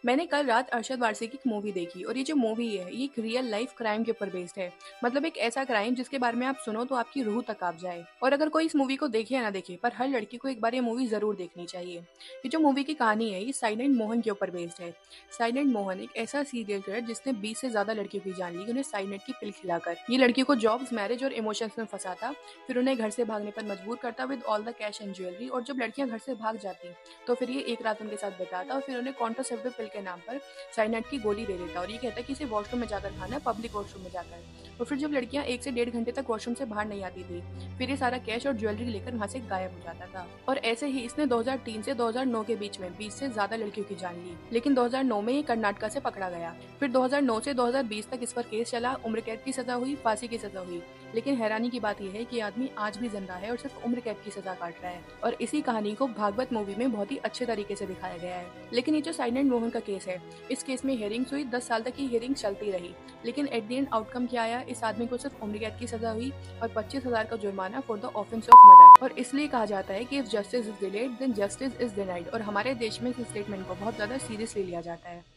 मैंने कल रात अरशद वारसी की एक मूवी देखी और ये जो मूवी है ये एक रियल लाइफ क्राइम के ऊपर बेस्ड है। मतलब एक ऐसा क्राइम जिसके बारे में आप सुनो तो आपकी रूह तक कांप जाए। और अगर कोई इस मूवी को देखे या ना देखे पर हर लड़की को एक बार ये मूवी जरूर देखनी चाहिए। ये जो मूवी की कहानी है ये साइलेंट मोहन के ऊपर बेस्ड है। साइलेंट मोहन एक ऐसा सीरियल किलर जिसने 20 से ज्यादा लड़कियों की जान ली उन्हें साइलेंट की पिल खिलाकर। ये लड़कियों को जॉब्स, मैरिज और इमोशंस में फंसाता, फिर उन्हें घर से भागने पर मजबूर करता with all the cash and jewellery. और जब लड़कियां घर से भाग जाती तो फिर ये एक रात उनके साथ बिताता और फिर उन्हें कॉन्ट्रासेप्टिव पिल के नाम पर साइनाइड की गोली दे देता और ये कहता है कि इसे वॉशरूम में जाकर खाना है, पब्लिक वॉशरूम में जाकर। और फिर जब लड़कियां 1 से 1.5 घंटे तक वॉशरूम से बाहर नहीं आती थी फिर ये सारा कैश और ज्वेलरी लेकर वहां से गायब हो जाता था। और ऐसे ही इसने 2003 से 2009 के बीच में 20 से ज्यादा लड़कियों की जान ली। लेकिन 2009 में ये कर्नाटका से पकड़ा गया। फिर 2009 से 2020 तक इस पर केस चला, उम्र कैद की सजा हुई, फांसी की सजा हुई। लेकिन हैरानी की बात यह है कि आदमी आज भी जिंदा है और सिर्फ उम्र कैद की सजा काट रहा है। और इसी कहानी को भागवत मूवी में बहुत ही अच्छे तरीके से दिखाया गया है। लेकिन ये जो साइलेंट मोहन का केस है इस केस में हियरिंग्स हुई, 10 साल तक की हियरिंग चलती रही। लेकिन एट द एंड आउटकम क्या आया, इस आदमी को सिर्फ उम्र कैद की सजा हुई और 25,000 का जुर्माना for the offence of murder. और इसलिए कहा जाता है कि if justice is delayed then justice is denied. और हमारे देश में इस स्टेटमेंट को बहुत ज्यादा सीरियसली लिया जाता है।